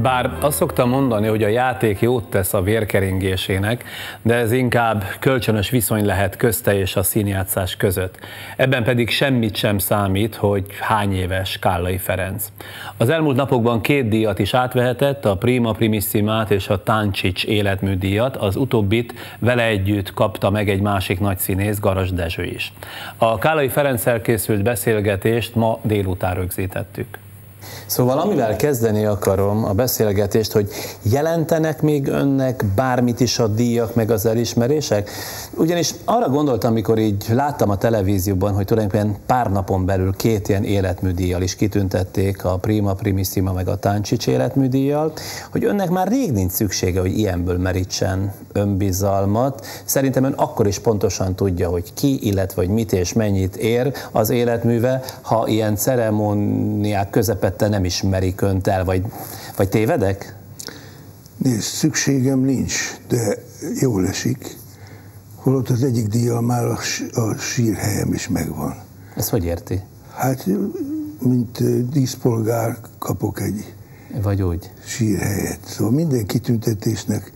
Bár azt szoktam mondani, hogy a játék jót tesz a vérkeringésének, de ez inkább kölcsönös viszony lehet közte és a színjátszás között. Ebben pedig semmit sem számít, hogy hány éves Kállai Ferenc. Az elmúlt napokban 2 díjat is átvehetett, a Prima Primissimát és a Táncsics életműdíjat, az utóbbit vele együtt kapta meg egy másik nagy színész, Garas Dezső is. A Kállai Ferenccel készült beszélgetést ma délután rögzítettük. Szóval amivel kezdeni akarom a beszélgetést, hogy jelentenek még önnek bármit is a díjak meg az elismerések? Ugyanis arra gondoltam, amikor így láttam a televízióban, hogy tulajdonképpen pár napon belül 2 ilyen életműdíjjal is kitüntették, a Prima Primissima meg a Táncsics életműdíjjal, hogy önnek már rég nincs szüksége, hogy ilyenből merítsen önbizalmat. Szerintem ön akkor is pontosan tudja, hogy ki, illetve hogy mit és mennyit ér az életműve, ha ilyen ceremóniák közepette nem ismerik önt el, vagy tévedek? Nézd, szükségem nincs, de jól esik. Holott az egyik díjjal már a sírhelyem is megvan. Ezt hogy érti? Hát, mint díszpolgár kapok egy vagy úgy sírhelyet. Szóval minden kitüntetésnek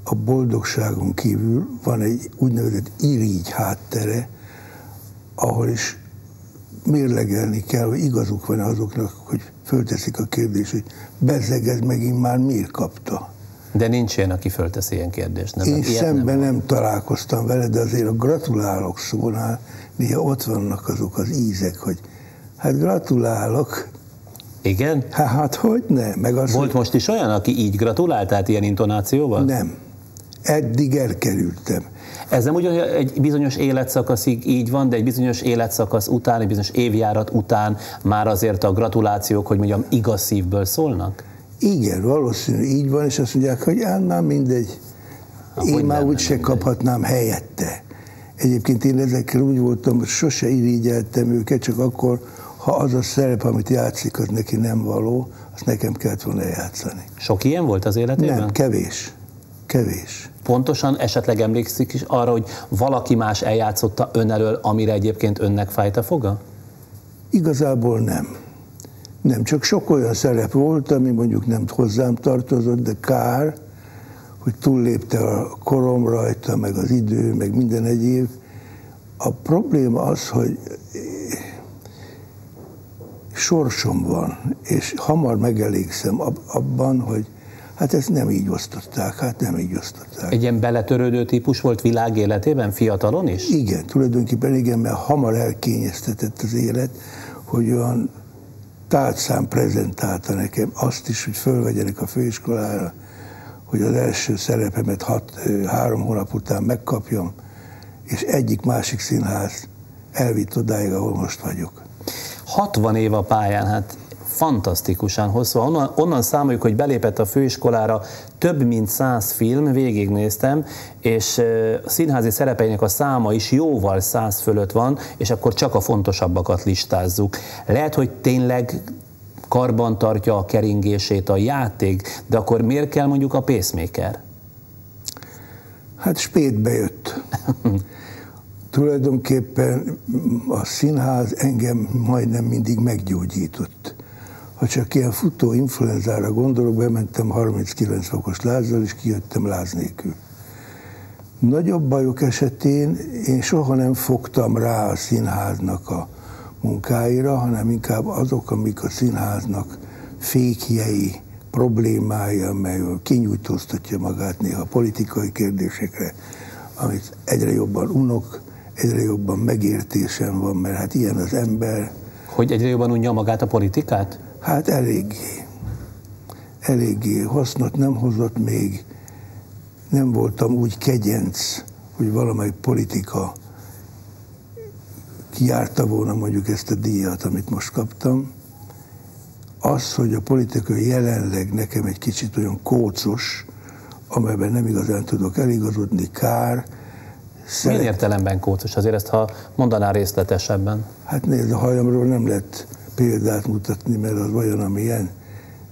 a boldogságon kívül van egy úgynevezett irigy háttere, ahol is mérlegelni kell, hogy igazuk van azoknak, hogy fölteszik a kérdést, hogy bezzeg, ez megint már miért kapta. De nincs ilyen, aki fölteszi ilyen kérdést. Nem? Én szemben nem találkoztam vele, de azért a gratulálok szónál néha ott vannak azok az ízek, hogy hát gratulálok. Igen? Hát hogy ne? Meg az, volt most is olyan, aki így gratulált, tehát ilyen intonációval? Nem. Eddig elkerültem. Ez nem ugyan egy bizonyos életszakaszig így van, de egy bizonyos életszakasz után, egy bizonyos évjárat után már azért a gratulációk, hogy mondjam, igaz szívből szólnak? Igen, valószínű így van, és azt mondják, hogy már mindegy, én már úgyse kaphatnám helyette. Egyébként én ezekkel úgy voltam, hogy sose irigyeltem őket, csak akkor, ha az a szerep, amit játszik, az neki nem való, azt nekem kellett volna játszani. Sok ilyen volt az életében? Nem, kevés. Kevés. Pontosan esetleg emlékszik is arra, hogy valaki más eljátszotta ön elől, amire egyébként önnek fájt a foga? Igazából nem. Nem, csak sok olyan szerep volt, ami mondjuk nem hozzám tartozott, de kár, hogy túllépte a korom rajta, meg az idő, meg minden egyéb. A probléma az, hogy sorsom van, és hamar megelégszem abban, hogy hát ezt nem így osztották, Egy ilyen beletörődő típus volt világ életében, fiatalon is? Igen, tulajdonképpen igen, mert hamar elkényeztetett az élet, hogy olyan tálcán prezentálta nekem azt is, hogy fölvegyenek a főiskolára, hogy az első szerepemet 3 hónap után megkapjam, és egyik-másik színház elvitt odáig, ahol most vagyok. 60 év a pályán, hát fantasztikusan hosszú. Onnan számoljuk, hogy belépett a főiskolára, több mint 100 film, végignéztem, és a színházi szerepeinek a száma is jóval 100 fölött van, és akkor csak a fontosabbakat listázzuk. Lehet, hogy tényleg karban tartja a keringését a játék, de akkor miért kell mondjuk a pacemaker? Hát spétbe jött. Tulajdonképpen a színház engem majdnem mindig meggyógyított. Ha csak ilyen futó influenzára gondolok, bementem 39 fokos lázzal, és kijöttem láz nélkül. Nagyobb bajok esetén én soha nem fogtam rá a színháznak a munkáira, hanem inkább azok, amik a színháznak fékjei, problémája, amely kinyújtóztatja magát néha politikai kérdésekre, amit egyre jobban unok, egyre jobban megértésem van, mert hát ilyen az ember. Hogy egyre jobban unja magát a politikát? Hát eléggé hasznot nem hozott még, nem voltam úgy kegyenc, hogy valamelyik politika kijárta volna mondjuk ezt a díjat, amit most kaptam. Az, hogy a politika jelenleg nekem egy kicsit olyan kócos, amelyben nem igazán tudok eligazodni, kár. Milyen értelemben kócos? Azért ezt, ha mondaná részletesebben. Hát nézd, a hajamról nem lehet példát mutatni, mert az olyan, amilyen,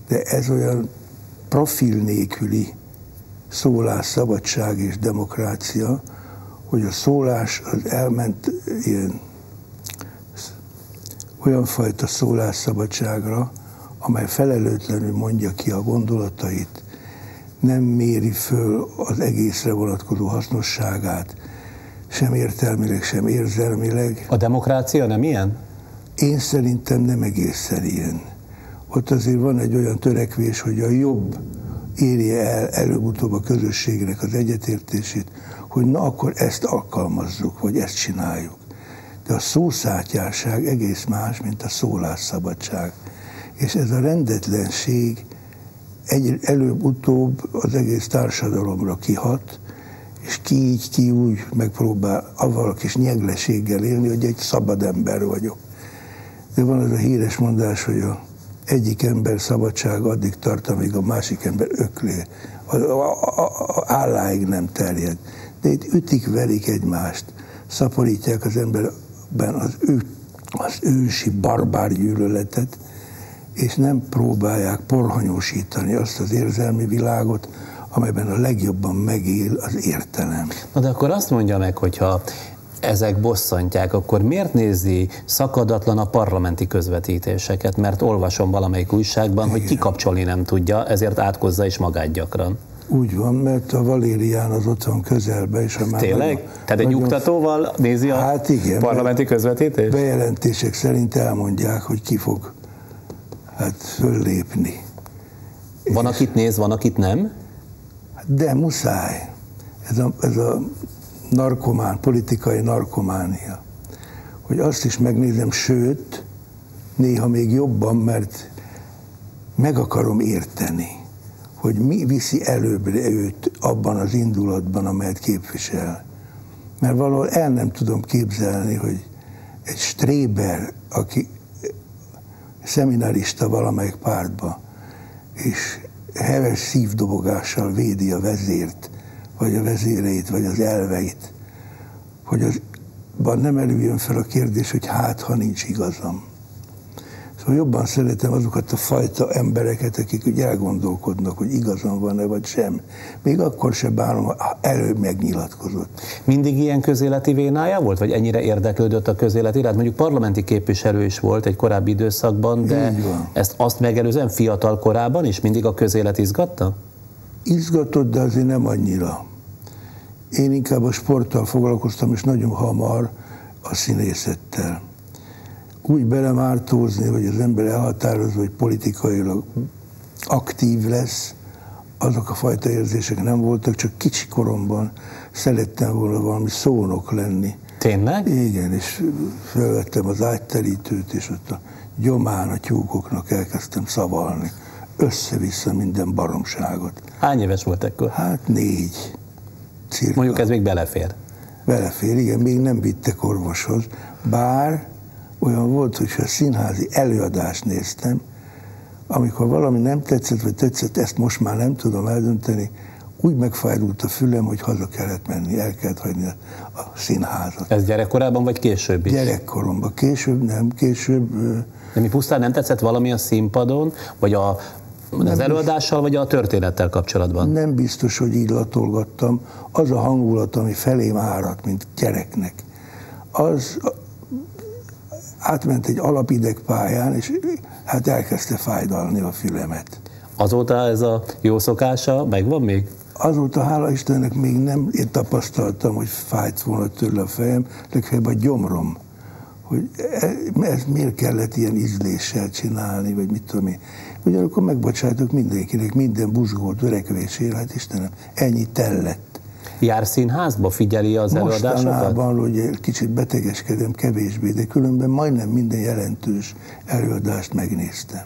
de ez olyan profil nélküli szólásszabadság és demokrácia, hogy a szólás az elment ilyen olyan fajta szólásszabadságra, amely felelőtlenül mondja ki a gondolatait, nem méri föl az egészre vonatkozó hasznosságát, sem értelmileg, sem érzelmileg. A demokrácia nem ilyen? Én szerintem nem egészen ilyen. Ott azért van egy olyan törekvés, hogy a jobb érje el előbb-utóbb a közösségnek az egyetértését, hogy na akkor ezt alkalmazzuk, vagy ezt csináljuk. De a szószátyárság egész más, mint a szólásszabadság. És ez a rendetlenség előbb-utóbb az egész társadalomra kihat, és ki így, ki úgy megpróbál avval a kis nyegleséggel élni, hogy egy szabad ember vagyok. De van az a híres mondás, hogy az egyik ember szabadság addig tart, amíg a másik ember öklé. Álláig nem terjed. De itt ütik-verik egymást, szaporítják az emberben az ősi barbár gyűlöletet, és nem próbálják porhanyósítani azt az érzelmi világot, amelyben a legjobban megél az értelem. Na de akkor azt mondja meg, hogyha ezek bosszantják, akkor miért nézi szakadatlan a parlamenti közvetítéseket? Mert olvasom valamelyik újságban, igen, hogy kikapcsolni nem tudja, ezért átkozza is magát gyakran. Úgy van, mert a Valérián az ott van közelbe. És tényleg? Tehát egy nyugtatóval nézi a parlamenti közvetítést? Bejelentések szerint elmondják, hogy ki fog föllépni. Van, akit néz, van, akit nem? De muszáj. Ez a narkomán, politikai narkománia. Hogy azt is megnézem, sőt, néha még jobban, mert meg akarom érteni, hogy mi viszi előbbre őt abban az indulatban, amelyet képvisel. Mert valahol el nem tudom képzelni, hogy egy stréber, aki szeminarista valamelyik pártba, és heves szívdobogással védi a vezért, vagy a vezéreit, vagy az elveit, hogy azban nem előjön fel a kérdés, hogy hát, ha nincs igazam. Szóval jobban szeretem azokat a fajta embereket, akik úgy elgondolkodnak, hogy igazam van-e, vagy sem. Még akkor sem bánom, ha előbb megnyilatkozott. Mindig ilyen közéleti vénája volt, vagy ennyire érdeklődött a közélet iránt? Mondjuk parlamenti képviselő is volt egy korábbi időszakban, de ezt azt megelőzően fiatal korában is mindig a közélet izgatta? Izgatott, de azért nem annyira. Én inkább a sporttal foglalkoztam, és nagyon hamar a színészettel. Úgy belemártózni, hogy az ember elhatározza, hogy politikailag aktív lesz, azok a fajta érzések nem voltak, csak kicsi koromban szerettem volna valami szónok lenni. Tényleg? Igen, és felvettem az ágyterítőt, és ott a gyomán a tyúkoknak elkezdtem szavalni. Össze-vissza minden baromságot. Hány éves volt ekkor? Hát 4. Cirka. Mondjuk ez még belefér. Belefér, igen, még nem vittek orvoshoz. Bár olyan volt, hogy a színházi előadást néztem, amikor valami nem tetszett, vagy tetszett, ezt most már nem tudom eldönteni, úgy megfájdult a fülem, hogy haza kellett menni, el kellett hagyni a színházat. Ez gyerekkorában, vagy később is? Gyerekkoromban. Később nem, később... De mi pusztán nem tetszett valami a színpadon, vagy az előadással, vagy a történettel kapcsolatban? Nem biztos, hogy így latolgattam. Az a hangulat, ami felém áradt, mint gyereknek, az átment egy alapidegpályán, és hát elkezdte fájdalni a fülemet. Azóta ez a jó szokása megvan még? Azóta, hála Istennek, még nem én tapasztaltam, hogy fájt volna tőle a fejem, legfeljebb a gyomrom. Hogy ez miért kellett ilyen ízléssel csinálni, vagy mit tudom én. Ugyanakkor megbocsátok mindenkinek, minden buzgó törekvésére, hát Istenem, ennyi tellett. Jár színházba, figyeli az előadásokat? Mostanában, hogy kicsit betegeskedem, kevésbé, de különben majdnem minden jelentős előadást megnéztem.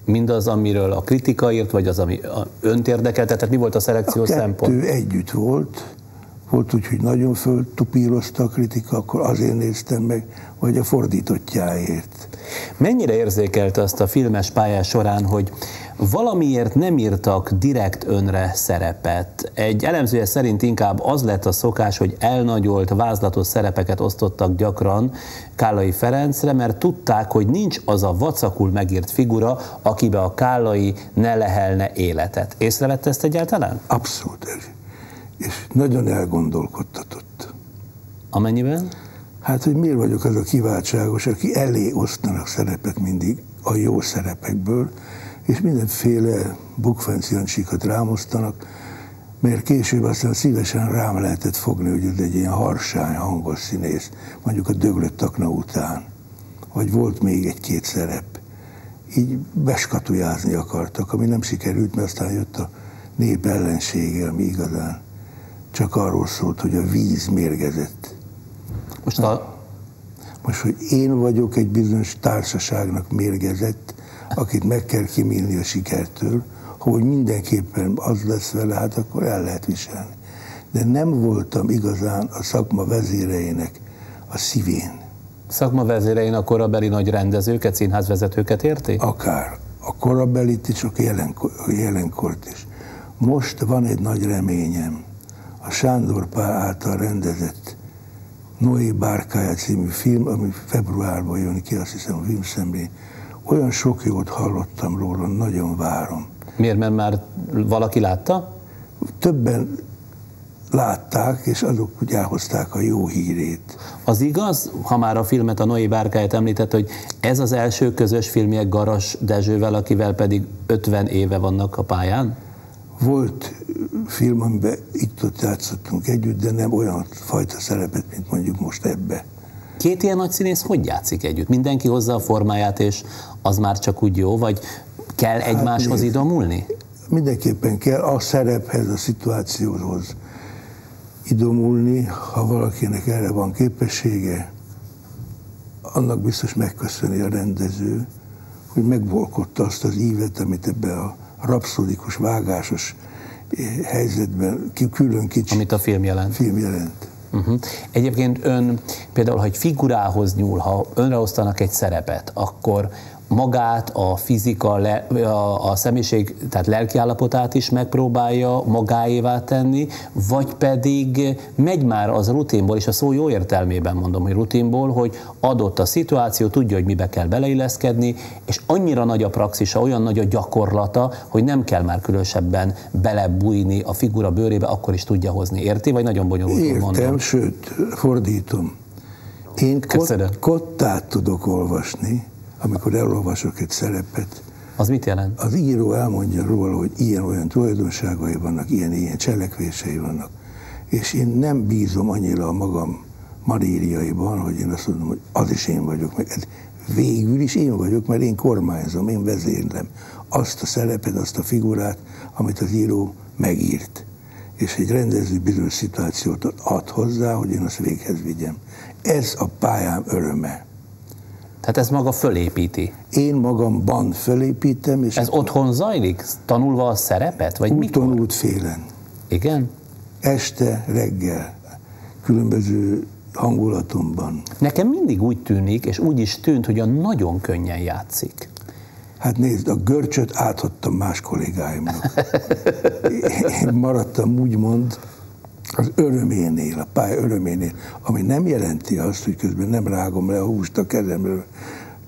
Mindaz, amiről a kritika írt, vagy az, ami önt érdekelte, tehát mi volt a szelekció szempont? A kettő együtt volt. Volt úgy, hogy nagyon föltupírozta a kritika, akkor azért néztem meg, vagy a fordítottjáért. Mennyire érzékelte azt a filmes pályás során, hogy valamiért nem írtak direkt önre szerepet? Egy elemzője szerint inkább az lett a szokás, hogy elnagyolt, vázlatos szerepeket osztottak gyakran Kállai Ferencre, mert tudták, hogy nincs az a vacakul megírt figura, akibe a Kállai ne lehelne életet. Észrevette ezt egyáltalán? Abszolút. És nagyon elgondolkodtatott. Amennyiben? Hát, hogy miért vagyok az a kiváltságos, aki elé osztanak szerepet mindig, a jó szerepekből, és mindenféle bukfenc Jancsíkat rámosztanak, mert később aztán szívesen rám lehetett fogni, hogy ez egy ilyen harsány, hangos színész, mondjuk a Döglött akna után, vagy volt még egy-két szerep. Így beskatujázni akartak, ami nem sikerült, mert aztán jött a nép ellensége, ami igazán csak arról szólt, hogy a víz mérgezett. Most, hogy én vagyok egy bizonyos társaságnak mérgezett, akit meg kell kimélni a sikertől, hogy mindenképpen az lesz vele, hát akkor el lehet viselni. De nem voltam igazán a szakma vezéreinek a szívén. Szakma vezérein a korabeli nagy rendezőket, színházvezetőket érti? Akár. A korabelit is, a jelenkort is. Most van egy nagy reményem. A Sándor Pál által rendezett Noé bárkája című film, ami februárban jön ki, azt hiszem a filmszemlén. Olyan sok jót hallottam róla, nagyon várom. Miért? Mert már valaki látta? Többen látták, és azok úgy elhozták a jó hírét. Az igaz, ha már a filmet, a Noé bárkáját említett, hogy ez az első közös filmje Garas Dezsővel, akivel pedig 50 éve vannak a pályán? Volt film, amiben itt-ott játszottunk együtt, de nem olyan fajta szerepet, mint mondjuk most ebbe. Két ilyen nagy színész hogy játszik együtt? Mindenki hozza a formáját, és az már csak úgy jó, vagy kell egymáshoz idomulni? Mindenképpen kell a szerephez, a szituációhoz idomulni, ha valakinek erre van képessége, annak biztos megköszöni a rendező, hogy megvolkodta azt az ívet, amit ebbe a rapszódikus, vágásos helyzetben külön kicsit. Amit a film jelent. Egyébként ön például, ha egy figurához nyúl, ha önre osztanak egy szerepet, akkor magát, a fizika, a személyiség, tehát lelkiállapotát is megpróbálja magáévá tenni, vagy pedig megy már az rutinból, és a szó jó értelmében mondom, hogy rutinból, hogy adott a szituáció, tudja, hogy mibe kell beleilleszkedni, és annyira nagy a praxisa, olyan nagy a gyakorlata, hogy nem kell már különösebben belebújni a figura bőrébe, akkor is tudja hozni. Érti, vagy nagyon bonyolultul mondom? Értem, sőt, fordítom. Én kottát tudok olvasni, amikor elolvasok egy szerepet. Az mit jelent? Az író elmondja róla, hogy ilyen-olyan tulajdonságai vannak, ilyen-ilyen cselekvései vannak. És én nem bízom annyira a magam manériaiban, hogy én azt mondom, hogy az is én vagyok, meg ez végül is én vagyok, mert én kormányzom, én vezérlem azt a szerepet, azt a figurát, amit az író megírt. És egy rendező bizonyos szituációt ad hozzá, hogy én azt véghez vigyem. Ez a pályám öröme. Tehát ez maga fölépíti? Én magamban fölépítem. És ez otthon zajlik? Tanulva a szerepet? Vagy úton, útfélen. Igen? Este, reggel, különböző hangulatomban. Nekem mindig úgy tűnik, és úgy is tűnt, hogy nagyon könnyen játszik. Hát nézd, a görcsöt átadtam más kollégáimnak. Én maradtam úgymond az öröménél, a pálya öröménél, ami nem jelenti azt, hogy közben nem rágom le a húst a kezemről,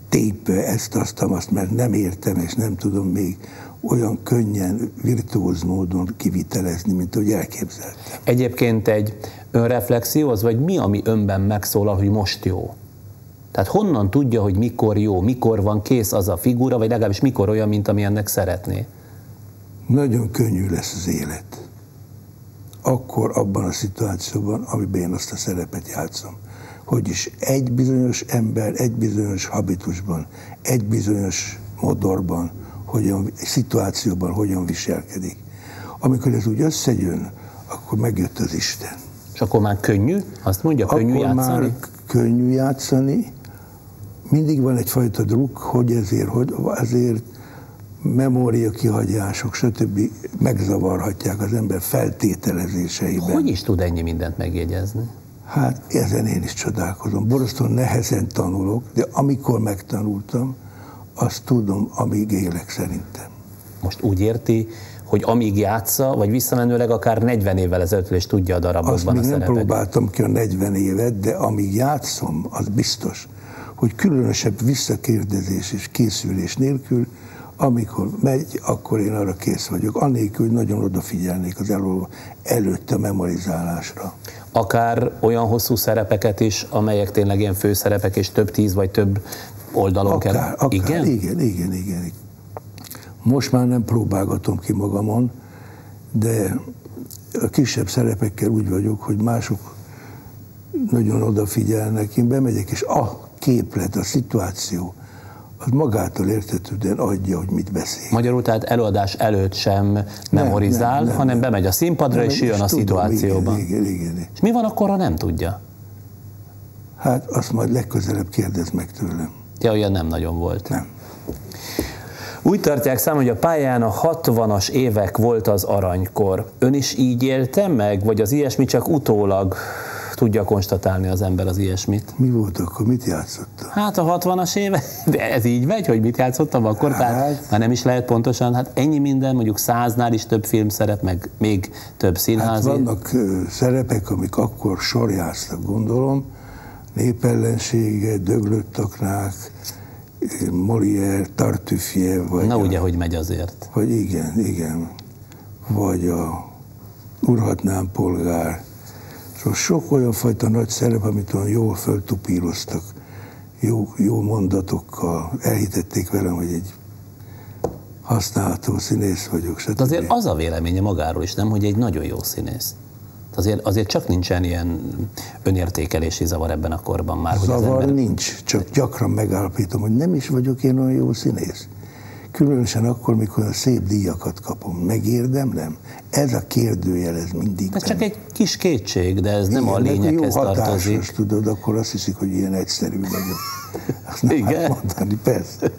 tépve ezt, azt, mert nem értem, és nem tudom még olyan könnyen, virtuóz módon kivitelezni, mint ahogy elképzeltem. Egyébként egy önreflexió az, vagy mi, ami önben megszólal, hogy most jó? Tehát honnan tudja, hogy mikor jó, mikor van kész az a figura, vagy legalábbis mikor olyan, mint ami ennek szeretné? Nagyon könnyű lesz az élet. Akkor abban a szituációban, amiben én azt a szerepet játszom. Hogy is egy bizonyos ember, egy bizonyos habitusban, egy bizonyos modorban, szituációban hogyan viselkedik. Amikor ez úgy összejön, akkor megjött az Isten. És akkor már könnyű? Azt mondja, könnyű akkor játszani? Már könnyű játszani. Mindig van egyfajta druk, hogy ezért memóriakihagyások, stb. Megzavarhatják az ember feltételezéseiben. Hogy is tud ennyi mindent megjegyezni? Hát ezen én is csodálkozom. Borzasztóan nehezen tanulok, de amikor megtanultam, azt tudom, amíg élek szerintem. Most úgy érti, hogy amíg játsza, vagy visszamenőleg akár 40 évvel ezelőtt is tudja a darabokban a szerepet. Azt még nem próbáltam ki a 40 évet, de amíg játszom, az biztos, hogy különösebb visszakérdezés és készülés nélkül, amikor megy, akkor én arra kész vagyok, annélkül, hogy nagyon odafigyelnék az előtte a memorizálásra. Akár olyan hosszú szerepeket is, amelyek tényleg ilyen főszerepek, és több 10 vagy több oldalon kell? Igen? Igen. Most már nem próbálgatom ki magamon, de a kisebb szerepekkel úgy vagyok, hogy mások nagyon odafigyelnek, én bemegyek, és a képlet, a szituáció, az magától értetődően adja, hogy mit beszél. Magyarul tehát előadás előtt sem memorizál, hanem bemegy a színpadra, és jön a szituációba. Igen. És mi van akkor, ha nem tudja? Hát azt majd legközelebb kérdez meg tőlem. Ja, olyan nem nagyon volt. Nem. Úgy tartják számon, hogy a pályán a 60-as évek volt az aranykor. Ön is így élte meg, vagy az ilyesmi csak utólag tudja konstatálni az ember az ilyesmit? Mi volt akkor? Mit játszottam? Hát a 60-as évek, de ez így megy, hogy mit játszottam akkor? Tehát már nem is lehet pontosan, hát ennyi minden, mondjuk 100-nál is több filmszerep, meg még több színházi. Hát vannak szerepek, amik akkor sorjáztak, gondolom, Népellensége, Döglött aknák, Molière, Tartuffe, vagy... Na ugye, hogy megy azért. Vagy igen. Vagy a Urhatnám polgár. Szóval sok olyan fajta nagy szerep, amit olyan jól föltupíroztak, jó mondatokkal, elhitették velem, hogy egy használható színész vagyok. Stb. De azért az a véleménye magáról is, nem, hogy egy nagyon jó színész. Azért csak nincsen ilyen önértékelési zavar ebben a korban már. Zavar nincs, csak gyakran megállapítom, hogy nem is vagyok én olyan jó színész. Különösen akkor, mikor a szép díjakat kapom. Megérdemlem? Ez a kérdőjel, ez mindig. Ez csak egy kis kétség, de ez nem a lényeghez tartozik. Hatásos, tudod, akkor azt hiszik, hogy ilyen egyszerű vagyok. Azt nem igen? Mondani, persze.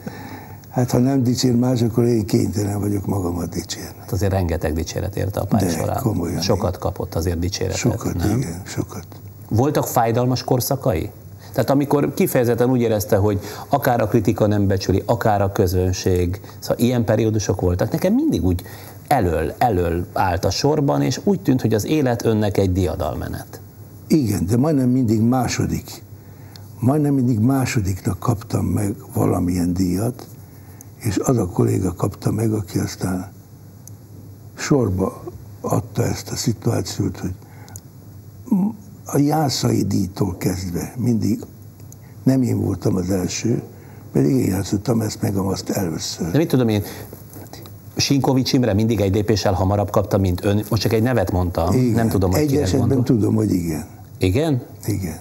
Hát ha nem dicsér más, akkor én kénytelen vagyok magamat dicsérni. Hát azért rengeteg dicséret érte a pálya során. Komolyan. Sokat kapott azért dicséretet, sokat, nem? Igen, sokat. Voltak fájdalmas korszakai? Tehát amikor kifejezetten úgy érezte, hogy akár a kritika nem becsüli, akár a közönség, szóval ilyen periódusok voltak. Nekem mindig úgy elől állt a sorban, és úgy tűnt, hogy az élet önnek egy diadalmenet. Igen, de majdnem mindig másodiknak kaptam meg valamilyen díjat, és az a kolléga kapta meg, aki aztán sorba adta ezt a szituációt, hogy a Jászai díjtól kezdve mindig nem én voltam az első, pedig én játszottam ezt meg azt először. De mit tudom én, Sinkovics Imre mindig egy lépéssel hamarabb kapta, mint ön. Most csak egy nevet mondtam, igen. Nem tudom, hogy egy esetben gondol. tudom, hogy igen. Igen? Igen.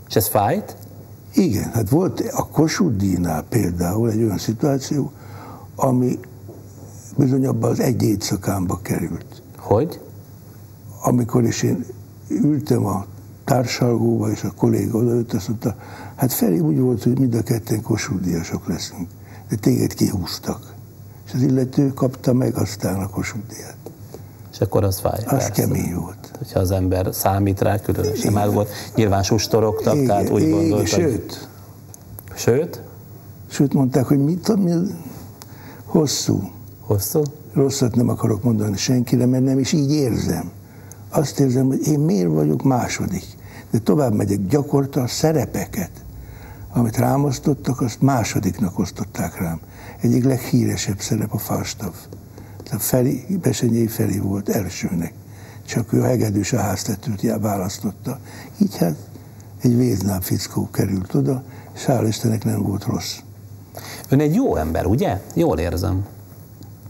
És ez fájt? Igen, hát volt a Kossuth díjnál például egy olyan szituáció, ami bizony abban az egy éjszakámba került. Hogy? Amikor is én ültem a társalgóba, és a kolléga odaült, azt mondta, hát Feri úgy volt, hogy mind a ketten Kossuth-díjasok leszünk, de téged kihúztak. És az illető kapta meg aztán a Kossuth-díjat. És akkor az fáj. Az persze. kemény volt. Hogyha az ember számít rá, különösen már volt, nyilván sustorogtak, igen, tehát úgy gondoltak. Sőt? Sőt, mondták, hogy mit hosszú. Hosszú? Rosszat nem akarok mondani senkire, mert nem is így érzem. Azt érzem, hogy én miért vagyok második. De tovább megyek, gyakorta a szerepeket, amit rám osztottak, azt másodiknak osztották rám. Egyik leghíresebb szerep a Falstaff. Bessenyei Feri volt elsőnek. Csak ő a hegedűs a háztetőt választotta. Így hát egy véznáp fickó került oda, és hál' Istennek nem volt rossz. Ön egy jó ember, ugye? Jól érzem.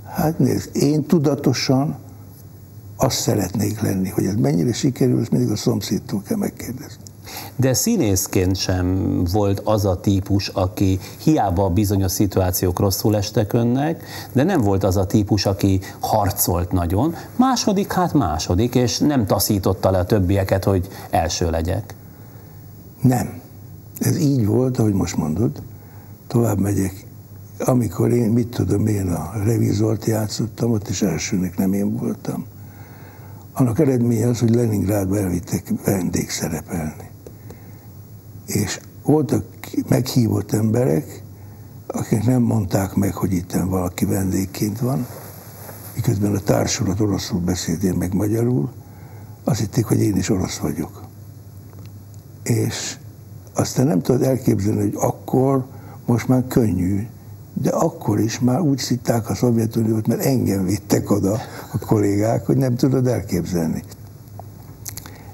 Hát nézd, én tudatosan azt szeretnék lenni, hogy ez mennyire sikerül, ezt mindig a szomszédtól kell megkérdezni. De színészként sem volt az a típus, aki hiába bizonyos szituációk rosszul estek önnek, de nem volt az a típus, aki harcolt nagyon. Második, és nem taszította le a többieket, hogy első legyek. Nem. Ez így volt, ahogy most mondod. Tovább megyek. Amikor én, a revizort játszottam, ott is elsőnek nem én voltam. Annak eredménye az, hogy Leningrádba elvittek vendégszerepelni. És voltak meghívott emberek, akik nem mondták meg, hogy itten valaki vendégként van, miközben a társulat oroszul beszélt, én meg magyarul, azt hitték, hogy én is orosz vagyok. És aztán nem tudod elképzelni, hogy akkor most már könnyű, de akkor is már úgy szitták a Szovjetuniót, mert engem vittek oda a kollégák, hogy nem tudod elképzelni.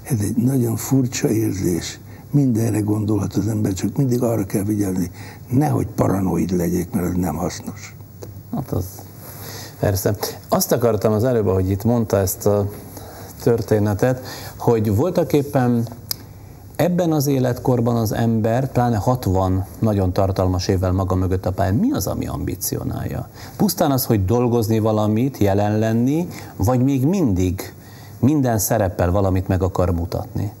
Ez egy nagyon furcsa érzés, mindenre gondolhat az ember, csak mindig arra kell vigyázni, nehogy paranoid legyek, mert az nem hasznos. Hát az persze. Azt akartam az előbb, hogy itt mondta ezt a történetet, hogy voltaképpen ebben az életkorban az ember, pláne 60 nagyon tartalmas évvel maga mögött a pályán, mi az, ami ambicionálja? Pusztán az, hogy dolgozni valamit, jelen lenni, vagy még mindig minden szereppel valamit meg akar mutatni?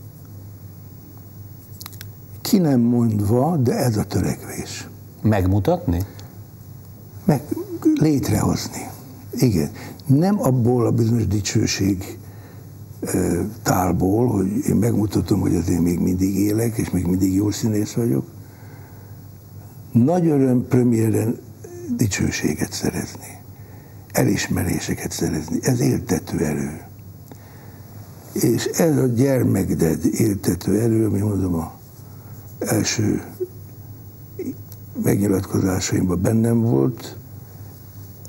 Ki nem mondva, de ez a törekvés. Megmutatni? Meg létrehozni. Igen. Nem abból a bizonyos dicsőség tálból, hogy én megmutatom, hogy azért még mindig élek, és még mindig jó színész vagyok. Nagy öröm premiéren dicsőséget szerezni, elismeréseket szerezni. Ez éltető erő. És ez a gyermekded éltető erő, ami mondom a első megnyilatkozásaimban bennem volt,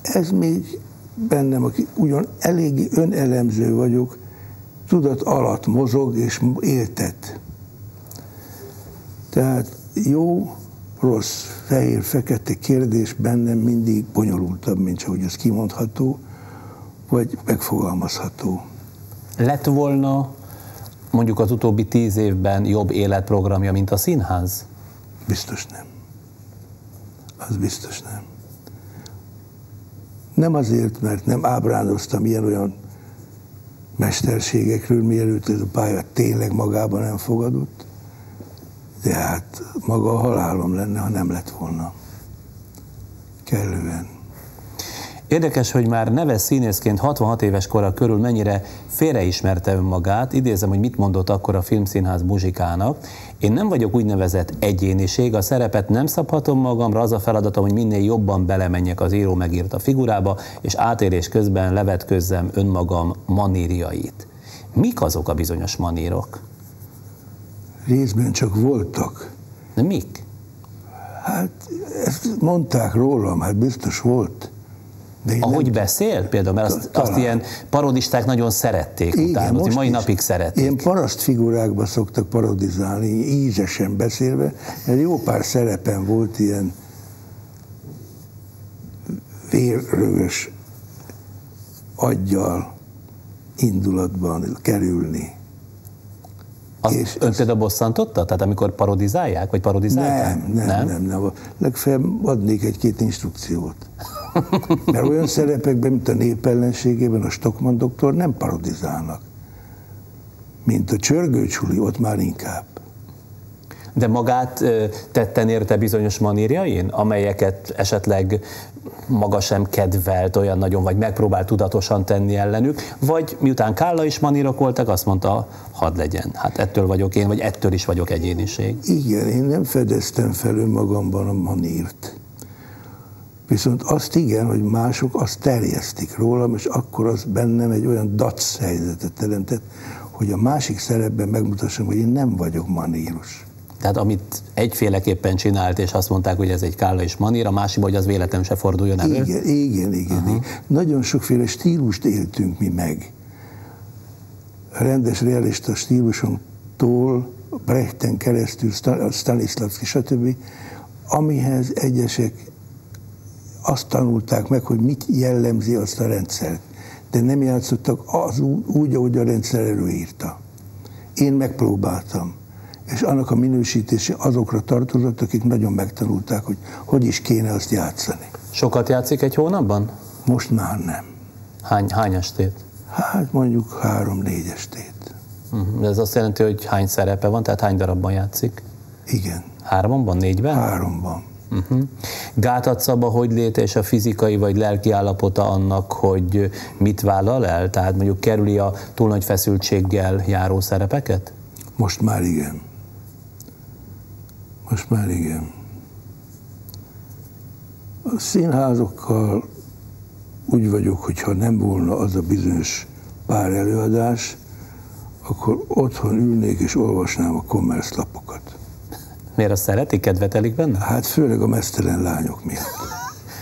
ez még bennem, aki ugyan eléggé önelemző vagyok, tudat alatt mozog és éltet. Tehát jó, rossz, fehér, fekete kérdés bennem mindig bonyolultabb, mint ahogy ez kimondható, vagy megfogalmazható. Lett volna mondjuk az utóbbi 10 évben jobb életprogramja, mint a színház? Biztos nem. Az biztos nem. Nem azért, mert nem ábránoztam ilyen-olyan mesterségekről, mielőtt ez a pálya tényleg magában nem fogadott, de hát maga a halálom lenne, ha nem lett volna. Kellően. Érdekes, hogy már neves színészként 66 éves kora körül mennyire félreismerte önmagát. Idézem, hogy mit mondott akkor a Filmszínház muzsikának. Én nem vagyok úgynevezett egyéniség, a szerepet nem szabhatom magamra, az a feladatom, hogy minél jobban belemenjek az író megírta figurába, és átérés közben levetközzem önmagam manírjait. Mik azok a bizonyos manírok? Részben csak voltak. De mik? Hát ezt mondták rólam, hát biztos volt. Ahogy beszél például, mert azt ilyen parodisták nagyon szerették utánozni, mai napig szeretik. Ilyen paraszt figurákba szoktak parodizálni, ízesen beszélve, mert jó pár szerepen volt ilyen vérrögös aggyal indulatban kerülni. És ön például bosszantotta? Tehát amikor parodizálják, vagy parodizálták? Nem. Legfeljebb adnék egy-két instrukciót. Mert olyan szerepekben, mint a Népellenségében a Stockmann doktor nem parodizálnak. Mint a Csörgőcsuli, ott már inkább. De magát tetten érte bizonyos manírjain, amelyeket esetleg maga sem kedvelt olyan nagyon, vagy megpróbált tudatosan tenni ellenük, vagy miután Kálla is manírok voltak, azt mondta, hadd legyen. Hát ettől vagyok én, vagy ettől is vagyok egyéniség. Igen, én nem fedeztem fel önmagamban a manírt. Viszont azt igen, hogy mások azt terjesztik rólam, és akkor az bennem egy olyan dac helyzetet teremtett, hogy a másik szerepben megmutassam, hogy én nem vagyok manírus. Tehát amit egyféleképpen csinált, és azt mondták, hogy ez egy Kálla és manír, a másikban, hogy az véletlenül se forduljon elő? Igen. Nagyon sokféle stílust éltünk mi meg. A rendes realista stílusonktól, Brechten keresztül, Stanislavski, stb., amihez egyesek azt tanulták meg, hogy mit jellemzi azt a rendszert, de nem játszottak úgy, ahogy a rendszer előírta. Én megpróbáltam, és annak a minősítése azokra tartozott, akik nagyon megtanulták, hogy is kéne azt játszani. Sokat játszik egy hónapban? Most már nem. Hány estét? Hát mondjuk 3-4 estét. De ez azt jelenti, hogy hány szerepe van, tehát hány darabban játszik? Igen. 3-ban, 4-ben? 3-ban. Gátat szab a hogyléte és a fizikai vagy lelki állapota annak, hogy mit vállal el? Tehát mondjuk kerüli a túl nagy feszültséggel járó szerepeket? Most már igen. A színházokkal úgy vagyok, hogy ha nem volna az a bizonyos pár előadás, akkor otthon ülnék és olvasnám a commerce lapokat. Miért azt szeretik, kedvetelik benne? Hát főleg a meztelen lányok miatt.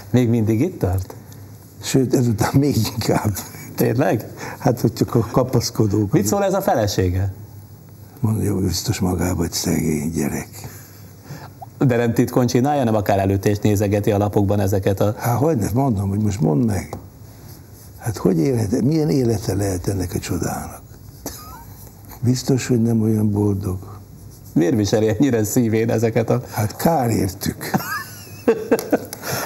Még mindig itt tart? Sőt, ezután még inkább. Tényleg? Hát, hogy csak a kapaszkodók. Mit szól ez a felesége? Mondja, biztos magába egy szegény gyerek. De nem titkon csinálja, nem akár előtte és nézegeti a lapokban ezeket a... Hát hogyne, mondom, hogy most mondd meg. Hát hogy élete, milyen élete lehet ennek a csodának? Biztos, hogy nem olyan boldog. Miért viseli ennyire szívén ezeket a... Hát kár értük.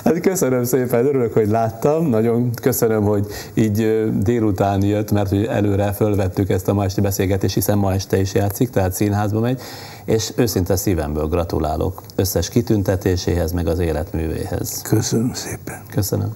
Hát köszönöm szépen, örülök, hogy láttam, nagyon köszönöm, hogy így délután jött, mert hogy előre fölvettük ezt a ma esti beszélgetést, hiszen ma este is játszik, tehát színházba megy, és őszinte szívemből gratulálok összes kitüntetéséhez, meg az életművéhez. Köszönöm szépen. Köszönöm.